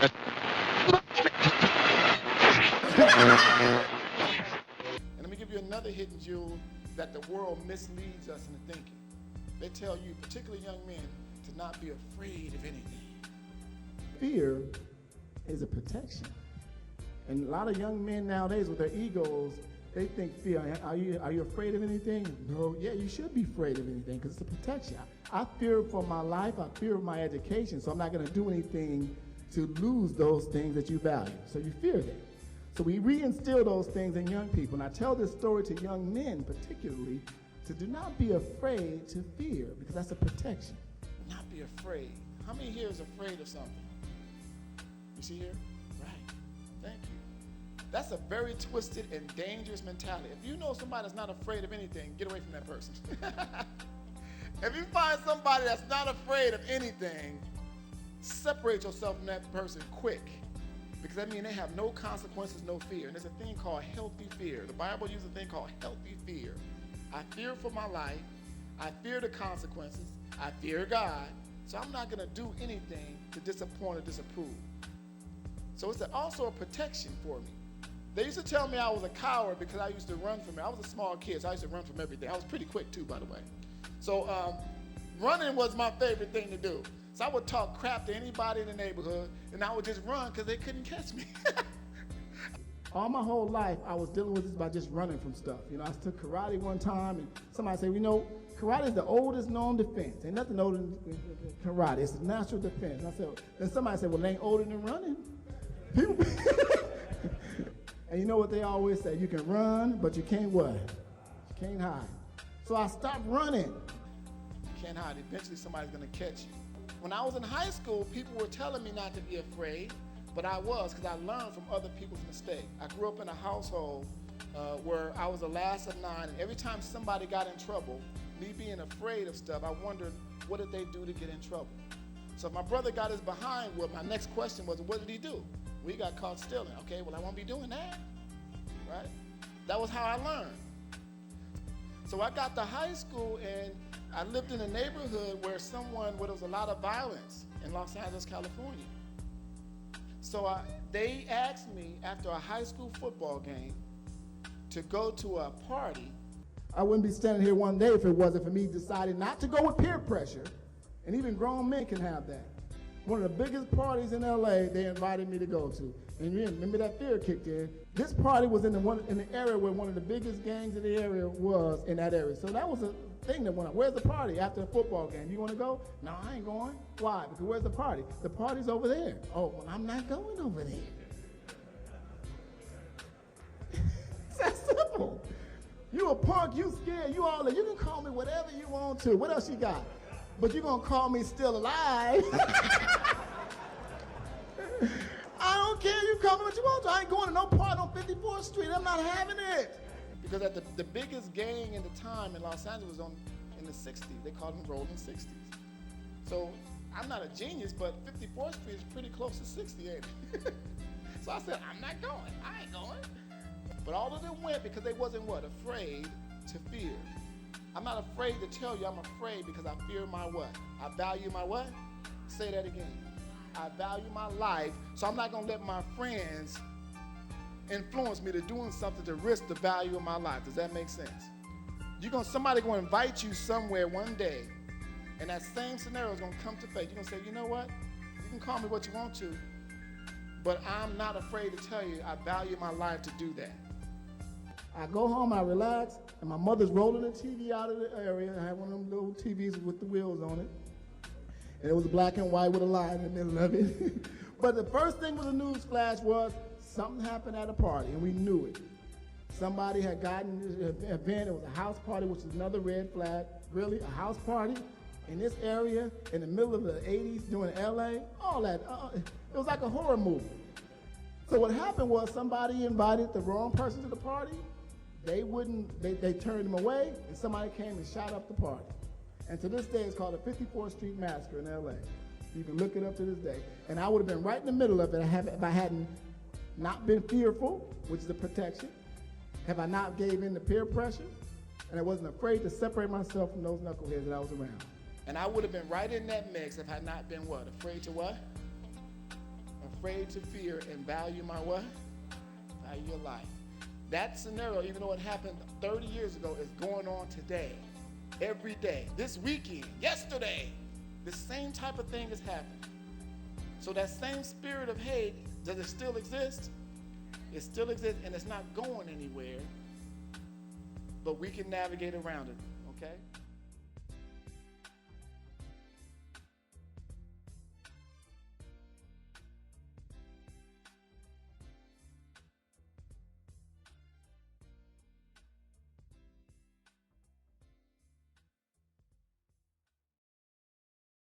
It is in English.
And let me give you another hidden jewel that the world misleads us into thinking. They tell you, particularly young men, to not be afraid of anything. Fear is a protection. And a lot of young men nowadays with their egos, they think fear. Are you afraid of anything? No. Yeah, you should be afraid of anything because it's a protection. I fear for my life. I fear my education. So I'm not going to do anything to lose those things that you value. So you fear them. So we reinstill those things in young people. And I tell this story to young men particularly to do not be afraid to fear because that's a protection. Not be afraid. How many here is afraid of something? You see here? Right. Thank you. That's a very twisted and dangerous mentality. If you know somebody that's not afraid of anything, get away from that person. If you find somebody that's not afraid of anything, separate yourself from that person quick. Because that means they have no consequences, no fear. And there's a thing called healthy fear. The Bible uses a thing called healthy fear. I fear for my life. I fear the consequences. I fear God. So I'm not going to do anything to disappoint or disapprove. So it's also a protection for me. They used to tell me I was a coward because I used to run from it. I was a small kid, so I used to run from everything. I was pretty quick too, by the way. So running was my favorite thing to do. So I would talk crap to anybody in the neighborhood, and I would just run because they couldn't catch me. All my whole life, I was dealing with this by just running from stuff. You know, I took karate one time, and somebody said, you know, karate is the oldest known defense. Ain't nothing older than karate. It's a natural defense. And I said, then somebody said, well, it ain't older than running. People. And you know what they always say? You can run, but you can't what? You can't hide. So I stopped running. You can't hide. Eventually somebody's going to catch you. When I was in high school, people were telling me not to be afraid, but I was because I learned from other people's mistakes. I grew up in a household where I was the last of 9, and every time somebody got in trouble, me being afraid of stuff, I wondered, what did they do to get in trouble? So if my brother got his behind, well, my next question was, what did he do? We got caught stealing. Okay, well, I won't be doing that, right? That was how I learned. So I got to high school, and I lived in a neighborhood where there was a lot of violence in Los Angeles, California. So they asked me after a high school football game to go to a party. I wouldn't be standing here one day if it wasn't for me deciding not to go with peer pressure. And even grown men can have that. One of the biggest parties in LA they invited me to go to. And remember that fear kicked in. This party was in the area where one of the biggest gangs in the area was in that area. So that was a thing that went on. Where's the party after the football game? You want to go? No, I ain't going. Why? Because where's the party? The party's over there. Oh, well, I'm not going over there. It's that simple. You a punk, you scared, you all that. You can call me whatever you want to. What else you got? But you're going to call me still alive. I don't care. You call me what you want to. I ain't going to no party on 54th Street. I'm not having it. Because at the biggest gang in the time in Los Angeles was in the 60s. They called them Rolling 60s. So I'm not a genius, but 54th Street is pretty close to 60, ain't it? So I said, I'm not going. I ain't going. But all of them went because they wasn't what? Afraid to fear. I'm not afraid to tell you I'm afraid because I fear my what? I value my what? Say that again. I value my life, so I'm not going to let my friends influence me to doing something to risk the value of my life. Does that make sense? Somebody going to invite you somewhere one day, and that same scenario is going to come to face. You're going to say, you know what? You can call me what you want to, but I'm not afraid to tell you I value my life to do that. I go home, I relax, and my mother's rolling the TV out of the area. I had one of them little TVs with the wheels on it. And it was black and white with a line in the middle of it. But the first thing with the news flash was something happened at a party, and we knew it. Somebody had gotten this event. It was a house party, which is another red flag. Really, a house party in this area in the middle of the 80s doing LA, all that. It was like a horror movie. So what happened was somebody invited the wrong person to the party. They turned them away, and somebody came and shot up the party. And to this day, it's called the 54th Street Massacre in LA. You can look it up to this day. And I would have been right in the middle of it if I hadn't not been fearful, which is the protection, have I not gave in to peer pressure, and I wasn't afraid to separate myself from those knuckleheads that I was around. And I would have been right in that mix if I had not been what? Afraid to what? afraid to fear and value my what? Value your life. That scenario, even though it happened 30 years ago, is going on today, every day, this weekend, yesterday. The same type of thing is happening. So that same spirit of hate, does it still exist? It still exists, and it's not going anywhere, but we can navigate around it, okay?